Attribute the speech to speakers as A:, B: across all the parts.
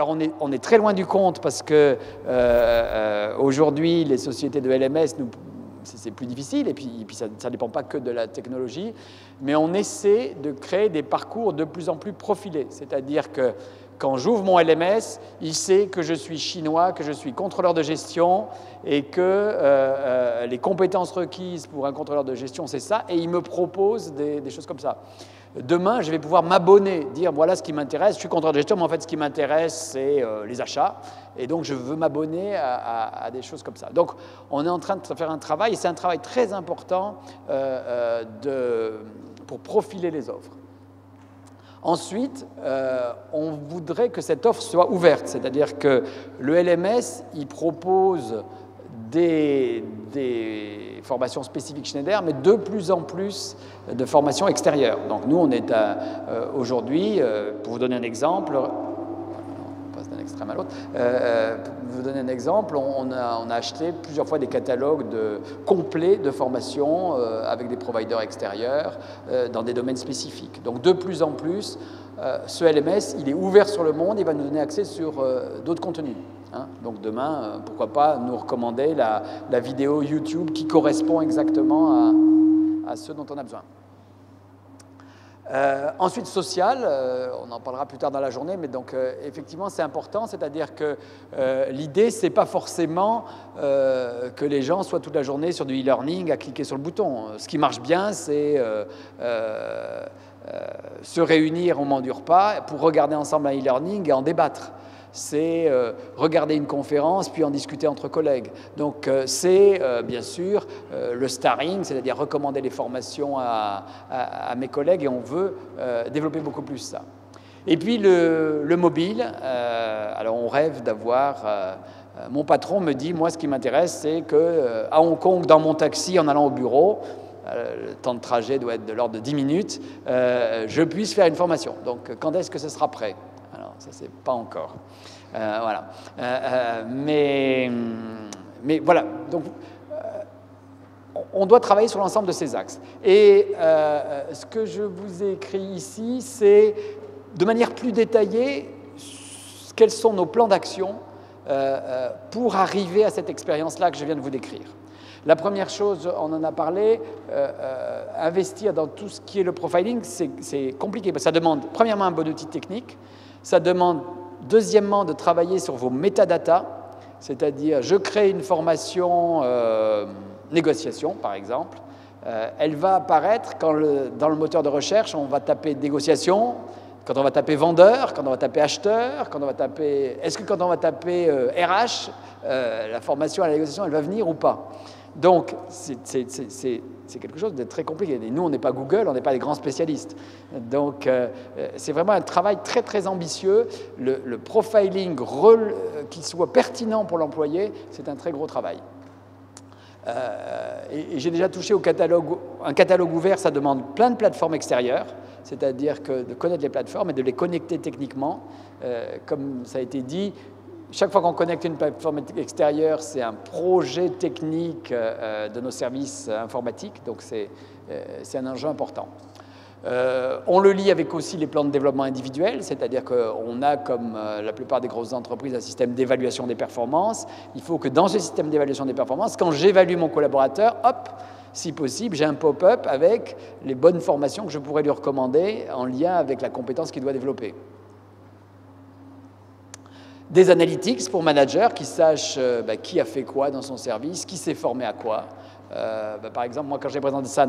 A: alors on est très loin du compte parce que aujourd'hui, les sociétés de LMS, c'est plus difficile, et puis ça ne dépend pas que de la technologie, mais on essaie de créer des parcours de plus en plus profilés. C'est-à-dire que quand j'ouvre mon LMS, il sait que je suis chinois, que je suis contrôleur de gestion, et que les compétences requises pour un contrôleur de gestion, c'est ça, et il me propose des choses comme ça. Demain, je vais pouvoir m'abonner, dire voilà ce qui m'intéresse. Je suis contrôleur de gestion, mais en fait, ce qui m'intéresse, c'est les achats. Et donc, je veux m'abonner à des choses comme ça. Donc, on est en train de faire un travail, et c'est un travail très important pour profiler les offres. Ensuite, on voudrait que cette offre soit ouverte, c'est-à-dire que le LMS, il propose des formations spécifiques Schneider, mais de plus en plus de formations extérieures. Donc nous, on est aujourd'hui, pour vous donner un exemple, on passe d'un extrême à l'autre, pour vous donner un exemple, on a acheté plusieurs fois des catalogues complets de formations avec des providers extérieurs dans des domaines spécifiques. Donc de plus en plus, ce LMS, il est ouvert sur le monde, il va nous donner accès sur d'autres contenus. Donc demain, pourquoi pas nous recommander la vidéo YouTube qui correspond exactement à ce dont on a besoin. Ensuite, social, on en parlera plus tard dans la journée, mais donc effectivement c'est important, c'est-à-dire que l'idée c'est pas forcément que les gens soient toute la journée sur du e-learning à cliquer sur le bouton. Ce qui marche bien, c'est se réunir au moment du repas pour regarder ensemble un e-learning et en débattre. C'est regarder une conférence puis en discuter entre collègues. Donc c'est bien sûr le starring, c'est-à-dire recommander les formations à mes collègues, et on veut développer beaucoup plus ça. Et puis le mobile, alors on rêve d'avoir... mon patron me dit, moi ce qui m'intéresse c'est qu'à Hong Kong, dans mon taxi en allant au bureau, le temps de trajet doit être de l'ordre de 10 minutes, je puisse faire une formation. Donc quand est-ce que ce sera prêt ? Alors, ça, c'est pas encore. Voilà. Mais voilà. Donc, on doit travailler sur l'ensemble de ces axes. Et ce que je vous ai écrit ici, c'est de manière plus détaillée quels sont nos plans d'action pour arriver à cette expérience-là que je viens de vous décrire. La première chose, on en a parlé, investir dans tout ce qui est le profiling, c'est compliqué. Ça demande, premièrement, un bon outil technique. Ça demande, deuxièmement, de travailler sur vos métadatas, c'est-à-dire, je crée une formation négociation, par exemple. Elle va apparaître quand dans le moteur de recherche, on va taper négociation, quand on va taper vendeur, quand on va taper acheteur, quand on va taper... Est-ce que quand on va taper RH, la formation à la négociation, elle va venir ou pas ? Donc, c'est quelque chose de très compliqué. Et nous, on n'est pas Google, on n'est pas des grands spécialistes. Donc, c'est vraiment un travail très, très ambitieux. Le profiling, qui soit pertinent pour l'employé, c'est un très gros travail. Et j'ai déjà touché au catalogue. Un catalogue ouvert, ça demande plein de plateformes extérieures, c'est-à-dire que de connaître les plateformes et de les connecter techniquement. Comme ça a été dit, chaque fois qu'on connecte une plateforme extérieure, c'est un projet technique de nos services informatiques, donc c'est un enjeu important. On le lie avec aussi les plans de développement individuel, c'est-à-dire qu'on a, comme la plupart des grosses entreprises, un système d'évaluation des performances. Il faut que dans ce système d'évaluation des performances, quand j'évalue mon collaborateur, hop, si possible, j'ai un pop-up avec les bonnes formations que je pourrais lui recommander en lien avec la compétence qu'il doit développer. Des analytics pour managers qui sachent qui a fait quoi dans son service, qui s'est formé à quoi. Par exemple, moi, quand j'ai présenté ça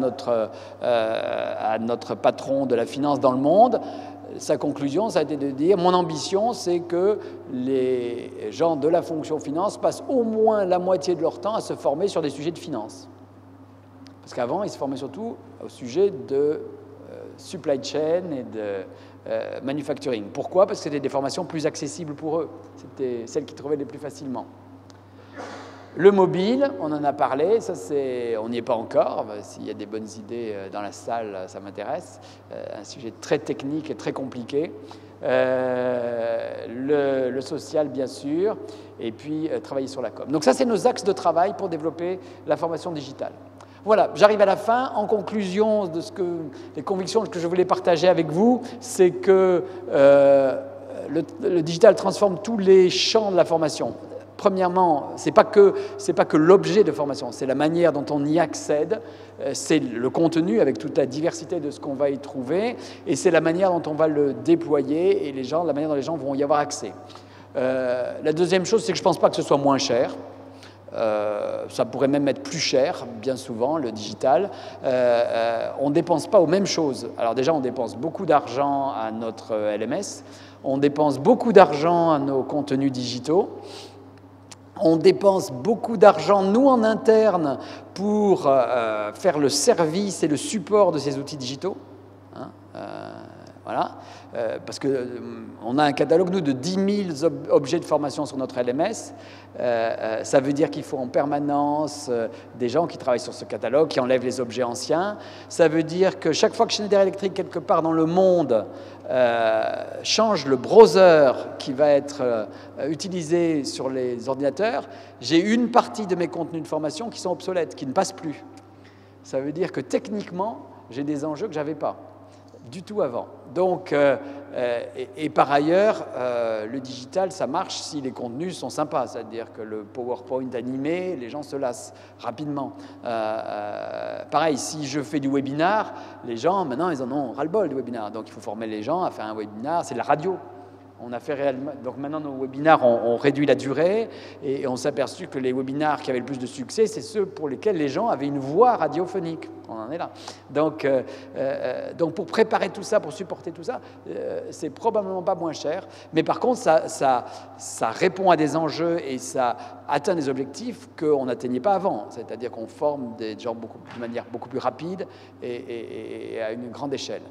A: à notre patron de la finance dans le monde, sa conclusion, ça a été de dire « Mon ambition, c'est que les gens de la fonction finance passent au moins la moitié de leur temps à se former sur des sujets de finance. » Parce qu'avant, ils se formaient surtout au sujet de supply chain et de manufacturing. Pourquoi ? Parce que c'était des formations plus accessibles pour eux. C'était celles qu'ils trouvaient les plus facilement. Le mobile, on en a parlé, ça on n'y est pas encore. S'il y a des bonnes idées dans la salle, ça m'intéresse. Un sujet très technique et très compliqué. Le social, bien sûr, et puis travailler sur la com. Donc ça, c'est nos axes de travail pour développer la formation digitale. Voilà, j'arrive à la fin. En conclusion, les convictions que je voulais partager avec vous, c'est que le digital transforme tous les champs de la formation. Premièrement, ce n'est pas que l'objet de formation, c'est la manière dont on y accède, c'est le contenu avec toute la diversité de ce qu'on va y trouver, et c'est la manière dont on va le déployer et la manière dont les gens vont y avoir accès. La deuxième chose, c'est que je ne pense pas que ce soit moins cher. Ça pourrait même être plus cher, bien souvent, le digital. On ne dépense pas aux mêmes choses. Alors déjà, on dépense beaucoup d'argent à notre LMS, on dépense beaucoup d'argent à nos contenus digitaux, on dépense beaucoup d'argent, nous, en interne, pour faire le service et le support de ces outils digitaux. Hein, voilà. Parce qu'on a un catalogue, nous, de 10 000 objets de formation sur notre LMS. Ça veut dire qu'il faut en permanence des gens qui travaillent sur ce catalogue, qui enlèvent les objets anciens. Ça veut dire que chaque fois que Schneider Electric, quelque part dans le monde, change le browser qui va être utilisé sur les ordinateurs, j'ai une partie de mes contenus de formation qui sont obsolètes, qui ne passent plus. Ça veut dire que techniquement, j'ai des enjeux que je n'avais pas du tout avant. Donc, et par ailleurs, le digital, ça marche si les contenus sont sympas, c'est-à-dire que le PowerPoint animé, les gens se lassent rapidement. Pareil, si je fais du webinar, les gens, maintenant, ils en ont ras-le-bol du webinar. Donc, il faut former les gens à faire un webinar, c'est de la radio. On a fait réellement, donc maintenant, nos webinars ont réduit la durée et on s'est aperçu que les webinars qui avaient le plus de succès, c'est ceux pour lesquels les gens avaient une voix radiophonique. On en est là. Donc pour préparer tout ça, pour supporter tout ça, c'est probablement pas moins cher. Mais par contre, ça répond à des enjeux et ça atteint des objectifs qu'on n'atteignait pas avant. C'est-à-dire qu'on forme des gens de manière beaucoup plus rapide et à une grande échelle.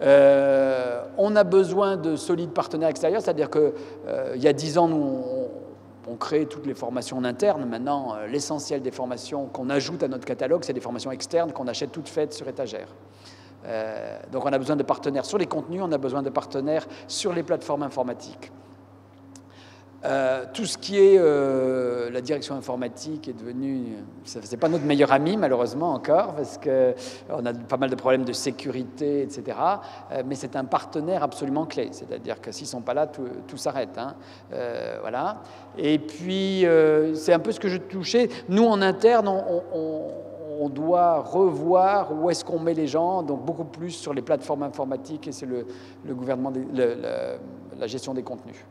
A: On a besoin de solides partenaires extérieurs, c'est-à-dire qu'il y a 10 ans, nous, on crée toutes les formations en interne. Maintenant, l'essentiel des formations qu'on ajoute à notre catalogue, c'est des formations externes qu'on achète toutes faites sur étagère. Donc on a besoin de partenaires sur les contenus, on a besoin de partenaires sur les plateformes informatiques. Tout ce qui est la direction informatique est devenu, c'est pas notre meilleur ami malheureusement encore, parce qu'on a pas mal de problèmes de sécurité, etc. Mais c'est un partenaire absolument clé, c'est-à-dire que s'ils sont pas là, tout s'arrête. Hein. Voilà. Et puis c'est un peu ce que je touchais. Nous en interne, on doit revoir où est-ce qu'on met les gens, donc beaucoup plus sur les plateformes informatiques et c'est le gouvernement, la gestion des contenus.